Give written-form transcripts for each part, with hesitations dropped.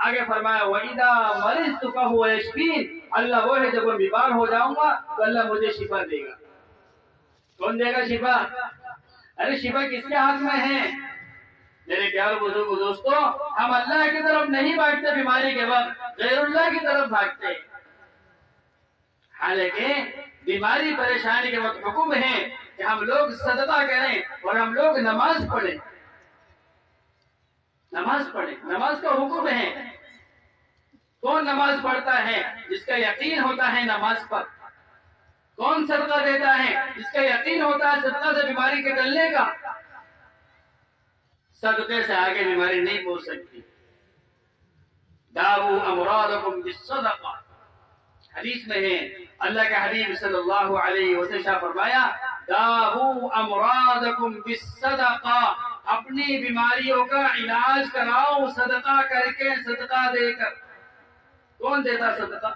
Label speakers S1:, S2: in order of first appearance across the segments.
S1: آگے فرمایا وَإِذَا مَرِضْتُ فَهُوَ يَشْفِينِ، اللہ وہ ہے جب میں بیمار ہو جاؤں گا تو اللہ مجھے شفا دے گا۔ کون دے گا شفا؟ ارے شفا کس کے ہاتھ میں ہے؟ میرے پیارے بزرگ دوستو، ہم اللہ کی طرف نہیں بھاگتے بیماری کے وقت، غیر اللہ کی طرف بھاگتے۔ حالانکہ بیماری پریشانی کے وقت حکم ہے کہ ہم لوگ صدقہ کریں اور ہم لوگ نماز پڑھیں۔ نماز پڑھیں، نماز کا حکم ہے۔ کون نماز پڑھتا ہے؟ جس کا یقین ہوتا ہے نماز پر۔ کون صدقہ دیتا ہے؟ جس کا یقین ہوتا ہے صدقہ سے بیماری کے ٹلنے کا۔ صدقے سے آگے بیماری نہیں پہنچ سکتی۔ داؤ امراضکم بالصدقہ، حدیث میں ہے، اللہ کے حبیب صلی اللہ علیہ وسلم فرمایا داؤ امراضکم بالصدقہ، اپنی بیماریوں کا علاج کراؤ صدقہ کر کے، صدقہ دے کر۔ کون دیتا صدقہ؟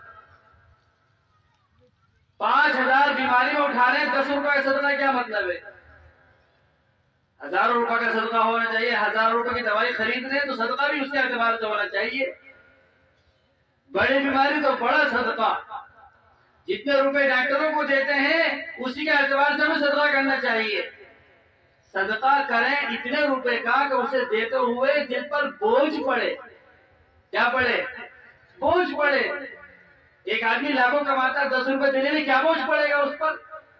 S1: 5000 بیماری میں اٹھا رہے ہیں، 10 روپے کا صدقہ کیا مطلب ہے؟ 1000 روپے کا صدقہ ہونا چاہیے۔ 1000 روپے کی دوائی خرید رہے تو صدقہ بھی اس کے اعتبار سے ہونا چاہیے۔ بڑی بیماری تو بڑا صدقہ، جتنے روپے ڈاکٹروں کو دیتے ہیں اسی کے اعتبار سے ہمیں صدقہ کرنا چاہیے۔ صدقہ کریں اتنے روپے کا کہ اسے دیتے ہوئے دل پر بوجھ پڑے۔ کیا پڑے؟ بوجھ پڑے۔ ایک آدمی لاکھوں کماتا ہے، 10 روپے دینے میں کیا بوجھ پڑے گا اس پر؟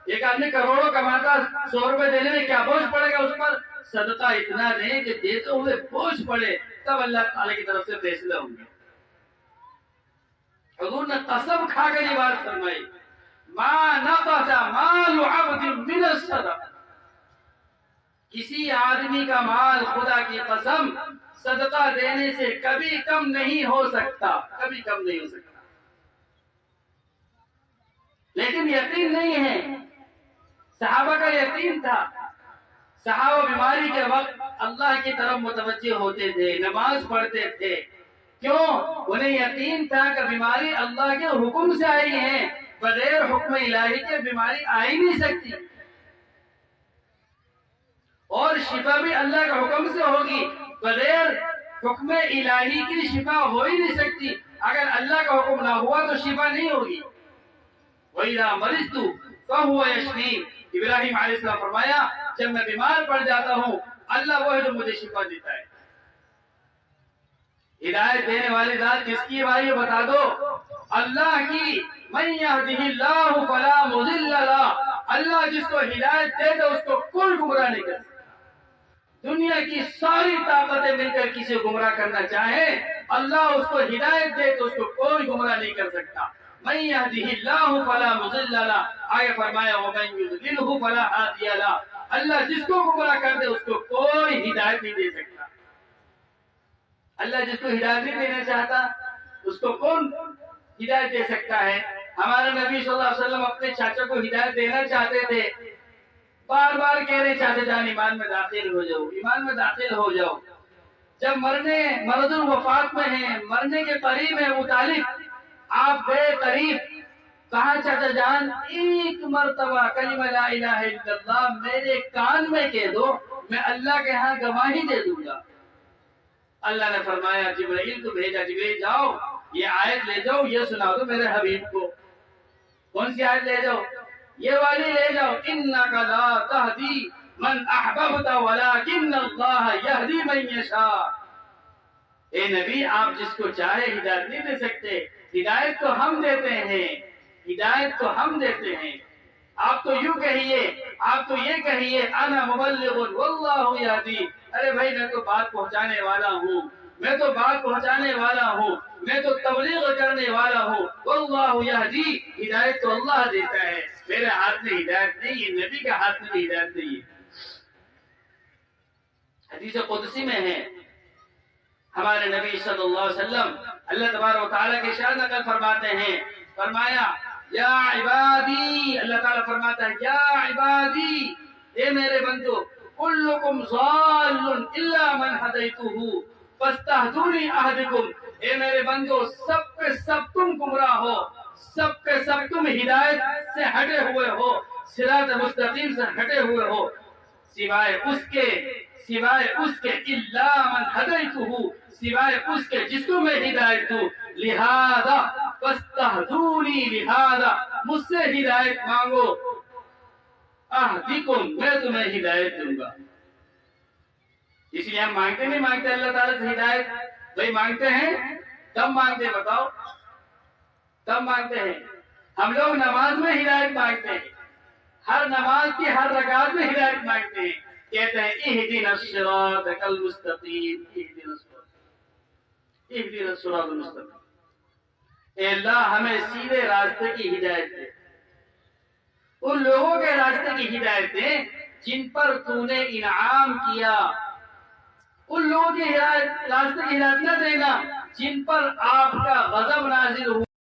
S1: ایک آدمی کروڑوں کماتا، 100 روپے دینے میں کیا بوجھ پڑے گا اس پر؟ صدقہ اتنا دیں کہ دیتے ہوئے بوجھ پڑے، تب اللہ تعالی کی طرف سے فیصلے ہوں گے۔ حضور نے قسم کھا کر یہ بات فرمائی، ما نقص مال عبد من الصدقہ، کسی آدمی کا مال خدا کی قسم صدقہ دینے سے کبھی کم نہیں ہو سکتا، کبھی کم نہیں ہو سکتا۔ لیکن یقین نہیں ہے۔ صحابہ کا یقین تھا، صحابہ بیماری کے وقت اللہ کی طرف متوجہ ہوتے تھے، نماز پڑھتے تھے۔ کیوں؟ انہیں یقین تھا کہ بیماری اللہ کے حکم سے آئی ہے، بغیر حکم الہی کے بیماری آ ہی نہیں سکتی، اور شفا بھی اللہ کے حکم سے ہوگی، بغیر حکم الہی کی شفا ہو ہی نہیں سکتی۔ اگر اللہ کا حکم نہ ہوا تو شفا نہیں ہوگی۔ وَإِذَا مَرِضْتُ فَهُوَ يَشْفِينِ، ابراہیم علیہ السلام فرمایا جب میں بیمار پڑ جاتا ہوں اللہ وہ ہے جو مجھے شفا دیتا ہے۔ ہدایت دینے والی ذات کس کی ہے بھائی بتا دو؟ اللہ کی۔ مَن يَهْدِهِ اللَّهُ فَلَا مُضِلَّ لَهُ، اللہ جس کو ہدایت دے تو اس کو کوئی گمراہ نہیں کر سکتا۔ دنیا کی ساری طاقتیں مل کر کسی گمراہ کرنا چاہے، اللہ اس کو ہدایت دے تو اس کو کوئی گمراہ نہیں کر سکتا۔ مَن يَهْدِهِ اللَّهُ فَلَا مُضِلَّ لَهُ، آگے فرمایا وَمَن يُضْلِلْهُ فَلَا هَادِيَ لَهُ، اللہ جس کو گمراہ کر دے اس کو کوئی ہدایت نہیں دے سکتا۔ اللہ جس کو ہدایت نہیں دینا چاہتا اس کو کون ہدایت دے سکتا ہے؟ ہمارے نبی صلی اللہ علیہ وسلم اپنے چاچا کو ہدایت دینا چاہتے تھے، بار بار کہہ رہے چاچا جان ایمان میں داخل ہو جاؤ، ایمان میں داخل ہو جاؤ۔ جب مرض الوفات میں ہیں، مرنے کے قریب ہیں ابو طالب، آپ بے قریب، کہا چاچا جان ایک مرتبہ کلمہ لا الہ الا اللہ میرے کان میں کہہ دو، میں اللہ کے ہاں گواہی دے دوں گا۔ اللہ نے فرمایا جبرائیل کو بھیجا، جبرائیل جاؤ یہ آیت لے جاؤ، یہ سنا دو میرے حبیب کو۔ کون سی آیت لے جاؤ؟ یہ والی لے جاؤ، انک لا تہدی من احببت ولکن اللہ یہدی من یشاء۔ اے نبی آپ جس کو چاہے ہدایت نہیں دے سکتے، ہدایت تو ہم دیتے ہیں، ہدایت تو ہم دیتے ہیں۔ آپ تو یوں کہیے، آپ تو یہ کہیے انا مبلغ واللہ یہدی، ارے بھائی میں تو بات پہنچانے والا ہوں، میں تو بات پہنچانے والا ہوں، میں تو تبلیغ کرنے والا ہوں، واللہ یہدی، ہدایت تو اللہ دیتا ہے، میرے ہاتھ میں ہدایت نہیں ہے، نبی کے ہاتھ میں بھی ہدایت نہیں ہے۔ حدیث قدسی میں ہے، ہمارے نبی صلی اللہ علیہ وسلم اللہ تبارک و تعالیٰ کے شان نقل فرماتے ہیں، فرمایا یا عبادی، اللہ تعالیٰ فرماتا ہے یا عبادی، اے میرے بندو، کلکم ضال الا من ہدیتہ فاستہدونی اہدکم، اے میرے بندو سب کے سب تم گمراہ ہو، سب کے سب تم ہدایت سے ہٹے ہوئے ہو، صراط مستقیم سے ہٹے ہوئے ہو، سوائے اس کے الا من ہدیتہ، سوائے اس کے جس کو میں ہدایت دوں، لہذا فاستہدونی، لہذا مجھ سے ہدایت مانگو، اہدکم، میں تمہیں ہدایت دوں گا۔ اس لیے ہم مانگتے نہیں مانگتے اللہ تعالیٰ سے ہدایت، بھائی مانگتے ہیں کب مانگتے ہیں بتاؤ، کب مانگتے ہیں؟ ہم لوگ نماز میں ہدایت مانگتے ہیں، ہر نماز کی ہر رکعت میں ہدایت مانگتے ہیں، کہتے ہیں اہدنا الصراط المستقیم، اہدنا الصراط المستقیم، اے اللہ ہمیں سیدھے راستے کی ہدایت دے، ان لوگوں کے راستے کی ہدایت دے جن پر تو نے انعام کیا، ان لوگوں کی ہدایت راستے کی ہدایت نہ دینا جن پر آپ کا غضب نازل ہوا۔